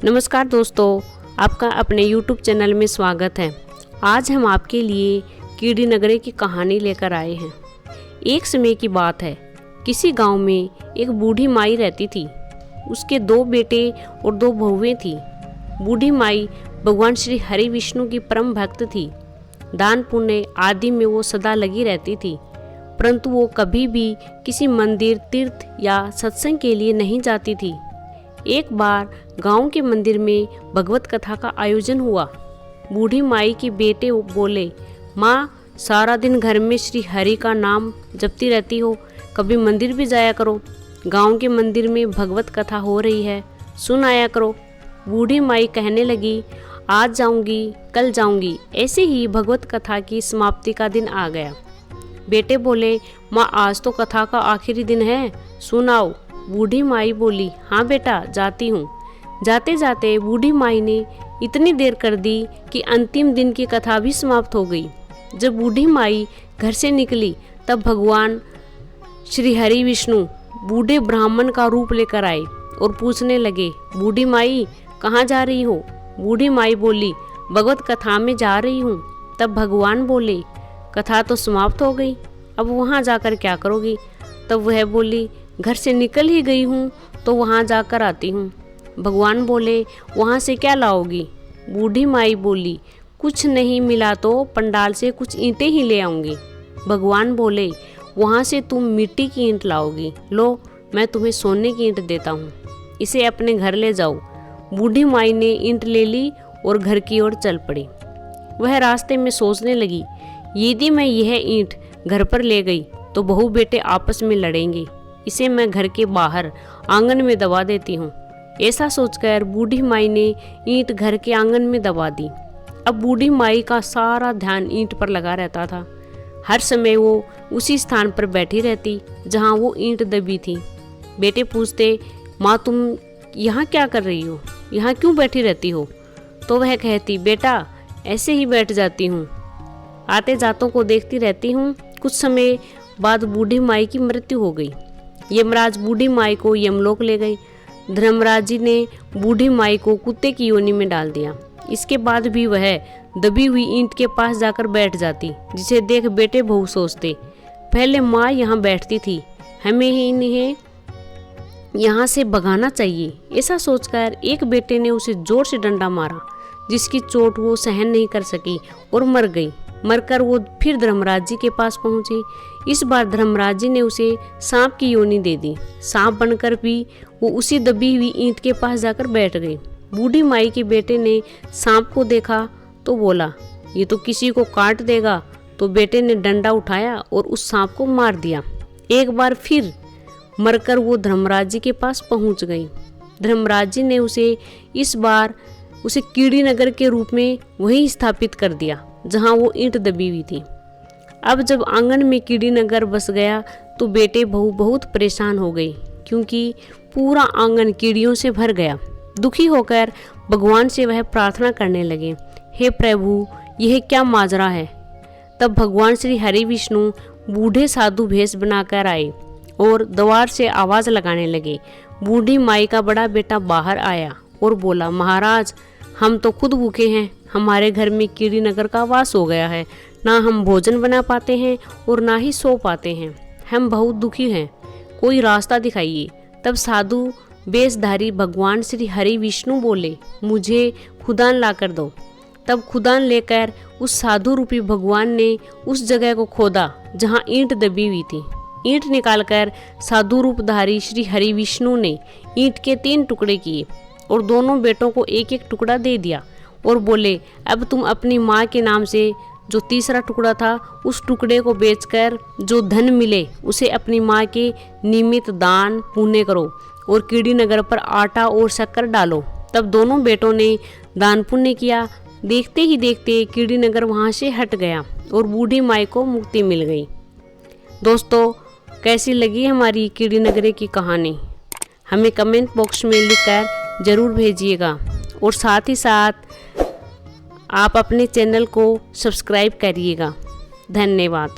नमस्कार दोस्तों, आपका अपने YouTube चैनल में स्वागत है। आज हम आपके लिए कीड़ी नगरे की कहानी लेकर आए हैं। एक समय की बात है, किसी गांव में एक बूढ़ी माई रहती थी। उसके 2 बेटे और 2 बहुएं थी। बूढ़ी माई भगवान श्री हरि विष्णु की परम भक्त थी। दान पुण्य आदि में वो सदा लगी रहती थी, परंतु वो कभी भी किसी मंदिर, तीर्थ या सत्संग के लिए नहीं जाती थी। एक बार गांव के मंदिर में भगवत कथा का आयोजन हुआ। बूढ़ी माई के बेटे बोले, माँ, सारा दिन घर में श्री हरि का नाम जपती रहती हो, कभी मंदिर भी जाया करो। गांव के मंदिर में भगवत कथा हो रही है, सुन आया करो। बूढ़ी माई कहने लगी, आज जाऊंगी, कल जाऊंगी। ऐसे ही भगवत कथा की समाप्ति का दिन आ गया। बेटे बोले, माँ, आज तो कथा का आखिरी दिन है, सुनाओ। बूढ़ी माई बोली, हाँ बेटा, जाती हूँ। जाते जाते बूढ़ी माई ने इतनी देर कर दी कि अंतिम दिन की कथा भी समाप्त हो गई। जब बूढ़ी माई घर से निकली तब भगवान श्री हरि विष्णु बूढ़े ब्राह्मण का रूप लेकर आए और पूछने लगे, बूढ़ी माई, कहाँ जा रही हो? बूढ़ी माई बोली, भगवत कथा में जा रही हूँ। तब भगवान बोले, कथा तो समाप्त हो गई, अब वहाँ जाकर क्या करोगी? तब वह बोली, घर से निकल ही गई हूँ तो वहाँ जाकर आती हूँ। भगवान बोले, वहाँ से क्या लाओगी? बूढ़ी माई बोली, कुछ नहीं मिला तो पंडाल से कुछ ईंटें ही ले आऊँगी। भगवान बोले, वहाँ से तुम मिट्टी की ईंट लाओगी। लो, मैं तुम्हें सोने की ईंट देता हूँ, इसे अपने घर ले जाओ। बूढ़ी माई ने ईंट ले ली और घर की ओर चल पड़ी। वह रास्ते में सोचने लगी, यदि मैं यह ईंट घर पर ले गई तो बहू बेटे आपस में लड़ेंगे, इसे मैं घर के बाहर आंगन में दबा देती हूँ। ऐसा सोचकर बूढ़ी माई ने ईंट घर के आंगन में दबा दी। अब बूढ़ी माई का सारा ध्यान ईंट पर लगा रहता था। हर समय वो उसी स्थान पर बैठी रहती जहाँ वो ईंट दबी थी। बेटे पूछते, माँ, तुम यहाँ क्या कर रही हो? यहाँ क्यों बैठी रहती हो? तो वह कहती, बेटा, ऐसे ही बैठ जाती हूँ, आते जातों को देखती रहती हूँ। कुछ समय बाद बूढ़ी माई की मृत्यु हो गई। यमराज बूढ़ी माई को यमलोक ले गए। धर्मराज जी ने बूढ़ी माई को कुत्ते की योनि में डाल दिया। इसके बाद भी वह दबी हुई ईंट के पास जाकर बैठ जाती, जिसे देख बेटे बहू सोचते, पहले माँ यहाँ बैठती थी, हमें ही इन्हें यहाँ से भगाना चाहिए। ऐसा सोचकर एक बेटे ने उसे जोर से डंडा मारा, जिसकी चोट वो सहन नहीं कर सकी और मर गई। मरकर वो फिर धर्मराज जी के पास पहुंची। इस बार धर्मराज जी ने उसे सांप की योनि दे दी। सांप बनकर भी वो उसी दबी हुई ईंट के पास जाकर बैठ गई। बूढ़ी माई के बेटे ने सांप को देखा तो बोला, ये तो किसी को काट देगा। तो बेटे ने डंडा उठाया और उस सांप को मार दिया। एक बार फिर मरकर वो धर्मराज जी के पास पहुंच गई। धर्मराज जी ने इस बार उसे कीड़ी नगर के रूप में वहीं स्थापित कर दिया जहां वो ईंट दबी हुई थी। अब जब आंगन में कीड़ी नगर बस गया तो बेटे बहू बहुत परेशान हो गई, क्योंकि पूरा आंगन कीड़ियों से भर गया। दुखी होकर भगवान से वह प्रार्थना करने लगे, हे प्रभु, यह क्या माजरा है? तब भगवान श्री हरि विष्णु बूढ़े साधु भेष बनाकर आए और द्वार से आवाज लगाने लगे। बूढ़ी माई का बड़ा बेटा बाहर आया और बोला, महाराज, हम तो खुद भूखे हैं, हमारे घर में कीड़ी नगर का वास हो गया है। ना हम भोजन बना पाते हैं और ना ही सो पाते हैं, हम बहुत दुखी हैं, कोई रास्ता दिखाइए। तब साधु वेशधारी भगवान श्री हरि विष्णु बोले, मुझे खुदान ला कर दो। तब खुदान लेकर उस साधु रूपी भगवान ने उस जगह को खोदा जहाँ ईंट दबी हुई थी। ईंट निकालकर साधु रूपधारी श्री हरि विष्णु ने ईंट के 3 टुकड़े किए और दोनों बेटों को एक एक टुकड़ा दे दिया और बोले, अब तुम अपनी माँ के नाम से जो तीसरा टुकड़ा था उस टुकड़े को बेचकर जो धन मिले उसे अपनी माँ के निमित्त दान पुण्य करो और कीड़ी नगर पर आटा और शक्कर डालो। तब दोनों बेटों ने दान पुण्य किया। देखते ही देखते कीड़ी नगर वहाँ से हट गया और बूढ़ी माई को मुक्ति मिल गई। दोस्तों, कैसी लगी हमारी कीड़ी नगरी की कहानी? हमें कमेंट बॉक्स में लिखकर ज़रूर भेजिएगा और साथ ही साथ आप अपने चैनल को सब्सक्राइब करिएगा। धन्यवाद।